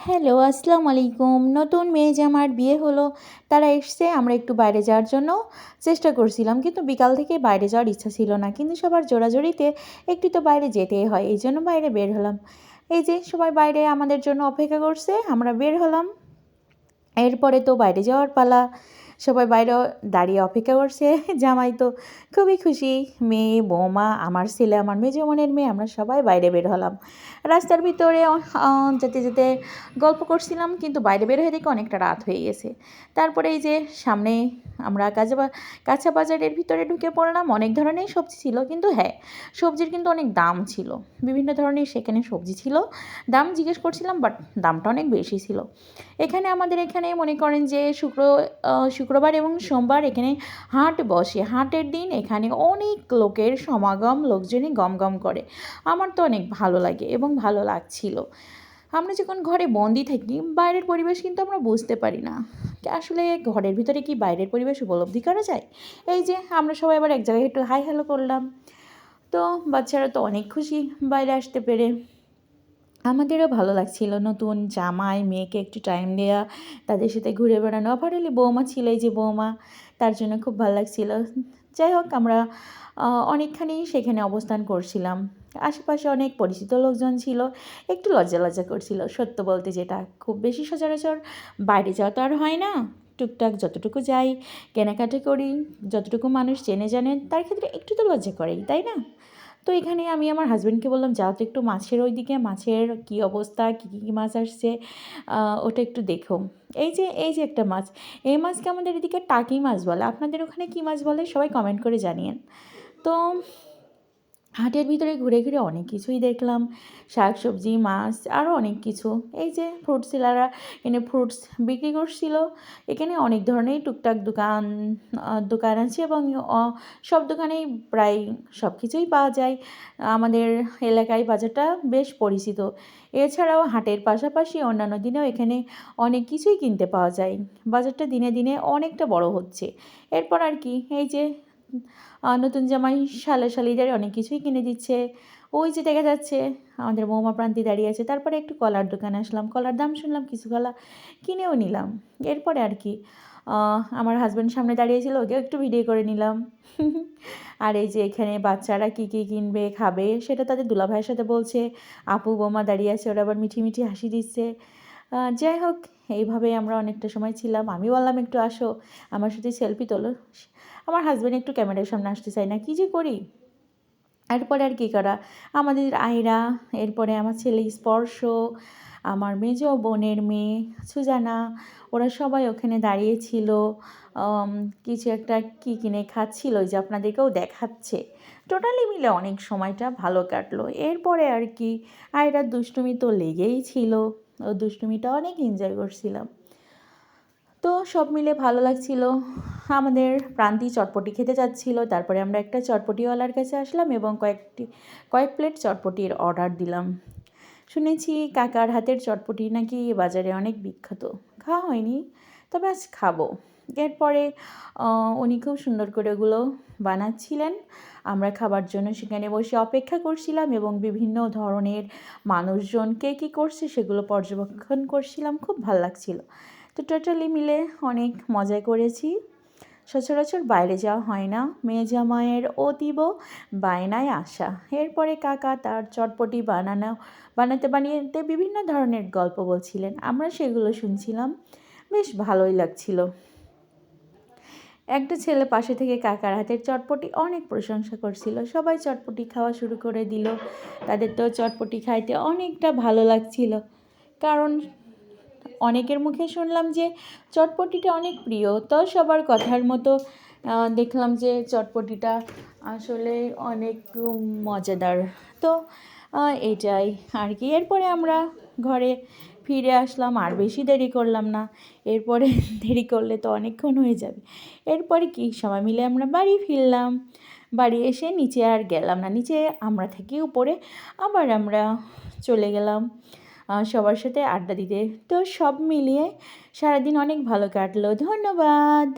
Hello, আসসালামু আলাইকুম। নতুন মেয়ে জামার বিয়ে হলো। তারা এসছে, আমরা একটু বাইরে যাওয়ার জন্য চেষ্টা করছিলাম। কিন্তু বিকাল থেকে বাইরে যাওয়ার ইচ্ছা ছিল না। কিন্তু সবার জোরাজুরিতে একটু তো বাইরে যেতেই হয়। এইজন্য বাইরে বের হলাম। এই যে সবাই বাইরে আমাদের জন্য অপেক্ষা করছে। আমরা বের হলাম। এরপরে তো বাইরে যাওয়ার পালা। সবাই বাইরে দাঁড়িয়ে অপেক্ষা করছে। জামাই তো খুবই খুশি। মেয়ে, বৌমা, আমার ছেলে, আমার মেজো বোনের মেয়ে, আমরা সবাই বাইরে বের হলাম। রাস্তার ভিতরে যেতে যেতে গল্প করছিলাম, কিন্তু বাইরে বের হয়ে দেখি অনেকটা রাত হয়ে গেছে। তারপরে এই যে সামনে আমরা কাঁচা বাজারের ভিতরে ঢুকে পড়লাম। অনেক ধরনের সবজি ছিল, কিন্তু হ্যাঁ, সবজির কিন্তু অনেক দাম ছিল। বিভিন্ন ধরনের সেখানে সবজি ছিল। দাম জিজ্ঞেস করছিলাম, বাট দামটা অনেক বেশি ছিল। আমাদের এখানে মনে করেন যে শুক্রবার এবং সোমবার এখানে হাট বসে। হাটের দিন এখানে অনেক লোকের সমাগম, লোকজনই গমগম করে। আমার তো অনেক ভালো লাগে এবং ভালো লাগছিল। আমরা যখন ঘরে বন্দি থাকি, বাইরের পরিবেশ কিন্তু আমরা বুঝতে পারি না। আসলে ঘরের ভিতরে কি বাইরের পরিবেশ উপলব্ধি করা যায়? এই যে আমরা সবাই আবার এক জায়গায় একটু হাই হ্যালো করলাম। তো বাচ্চারা তো অনেক খুশি বাইরে আসতে পেরে। আমাদেরও ভালো লাগছিল নতুন জামাই, মেয়েকে একটু টাইম দেওয়া, তাদের সাথে ঘুরে বেড়ানো। অপারেলি বৌমা ছিল, এই যে বৌমা, তার জন্য খুব ভালো লাগছিল। যাই হোক, আমরা অনেকখানি সেখানে অবস্থান করছিলাম। আশেপাশে অনেক পরিচিত লোকজন ছিল। একটু লজ্জা লজ্জা করছিল, সত্য বলতে। যেটা খুব বেশি সচরাচর বাইরে যাওয়া তো আর হয় না। টুকটাক যতটুকু যাই, কেনাকাটা করি, যতটুকু মানুষ চেনে জানে, তার ক্ষেত্রে একটু তো লজ্জা করেই, তাই না? তো এখানে আমি আমার হাজব্যান্ডকে বললাম, যাও তো একটু মাছের ওইদিকে, মাছের কী অবস্থা, কী কী মাছ আসছে, ওটা একটু দেখো। এই যে একটা মাছ, এই মাছকে আমাদের এদিকে টাকি মাছ বলে। আপনাদের ওখানে কী মাছ বলে সবাই কমেন্ট করে জানিয়েন। তো হাটের ভিতরে ঘুরে ঘুরে অনেক কিছুই দেখলাম, শাক সবজি, মাছ, আরও অনেক কিছু। এই যে ফ্রুট সেলাররা এখানে ফ্রুটস বিক্রি করছিল। এখানে অনেক ধরনের টুকটাক দোকান আছে, এবং সব দোকানেই প্রায় সব কিছুই পাওয়া যায়। আমাদের এলাকায় বাজারটা বেশ পরিচিত। এছাড়াও হাটের পাশাপাশি অন্যান্য দিনেও এখানে অনেক কিছুই কিনতে পাওয়া যায়। বাজারটা দিনে দিনে অনেকটা বড় হচ্ছে। এরপর আর কি, এই যে নতুন জামাই শালিদের অনেক কিছুই কিনে দিচ্ছে। ওই যে দেখা যাচ্ছে আমাদের বৌমা প্রান্তি দাঁড়িয়ে আছে। তারপরে একটু কলার দোকানে আসলাম, কলার দাম শুনলাম, কিছু কলা কিনেও নিলাম। এরপরে আর কি, আমার হাজব্যান্ড সামনে দাঁড়িয়েছিল, ওকেও একটু ভিডিও করে নিলাম। আর এই যে এখানে বাচ্চারা কী কী কিনবে, খাবে, সেটা তাদের দুলাভাইয়ের সাথে বলছে। আপু বৌমা দাঁড়িয়ে আছে, ওরা আবার মিঠি মিঠি হাসি দিচ্ছে। যাই হোক, এইভাবে আমরা অনেকটা সময় ছিলাম। আমি বললাম, একটু আসো আমার সাথে সেলফি তোলো। আমার হাজব্যান্ড একটু ক্যামেরার সামনে আসতে চায় না, কী যে করি। এরপরে আর কী করা, আমাদের আয়রা, এরপরে আমার ছেলে স্পর্শ, আমার মেজো বোনের মেয়ে সুজানা, ওরা সবাই ওখানে দাঁড়িয়েছিল। কিছু একটা কী কিনে খাচ্ছিল, ওই যে আপনাদেরকেও দেখাচ্ছে। টোটালি মিলে অনেক সময়টা ভালো কাটলো। এরপরে আর কি, আয়রার দুষ্টুমি তো লেগেই ছিল। ও দুষ্টুমিটা অনেক এনজয় করছিলাম। তো সব মিলে ভালো লাগছিল। আমাদের প্রান্তি চটপটি খেতে যাচ্ছিল। তারপরে আমরা একটা চটপটিওয়ালার কাছে আসলাম এবং কয়েক প্লেট চটপটির অর্ডার দিলাম। শুনেছি কাকার হাতের চটপটি নাকি বাজারে অনেক বিখ্যাত। খাওয়া হয়নি, তবে আজ খাবো। এরপরে উনি খুব সুন্দর করে ওগুলো বানাচ্ছিলেন। আমরা খাবার জন্য সেখানে বসে অপেক্ষা করছিলাম এবং বিভিন্ন ধরনের মানুষজন কে কী করছে সেগুলো পর্যবেক্ষণ করছিলাম। খুব ভাল লাগছিল। তো টোটালি মিলে অনেক মজা করেছি। সচরাচর বাইরে যাওয়া হয় না। মেয়ে জামাইয়ের অতীব বায়নায় আসা। এরপরে কাকা তার চটপটি বানাতে বিভিন্ন ধরনের গল্প বলছিলেন। আমরা সেগুলো শুনছিলাম, বেশ ভালোই লাগছিল। একটা ছেলে পাশে থেকে কাকার হাতের চটপটি অনেক প্রশংসা করছিল। সবাই চটপটি খাওয়া শুরু করে দিল। তাদের তো চটপটি খাইতে অনেকটা ভালো লাগছিল, কারণ অনেকের মুখে শুনলাম যে চটপটিটা অনেক প্রিয়। তো সবার কথার মতো দেখলাম যে চটপটিটা আসলে অনেক মজাদার। তো এটাই আর কি। এরপরে আমরা ঘরে ফিরে আসলাম, আর বেশি দেরি করলাম না। এরপরে দেরি করলে তো অনেকক্ষণ হয়ে যাবে। এরপরে কি, সবাই মিলে আমরা বাড়ি ফিরলাম। বাড়ি এসে নিচে আর গেলাম না, নিচে আমরা থেকে উপরে আবার আমরা চলে গেলাম সবার সাথে আড্ডা দিতে। তো সব মিলিয়ে সারাদিন অনেক ভালো কাটলো। ধন্যবাদ।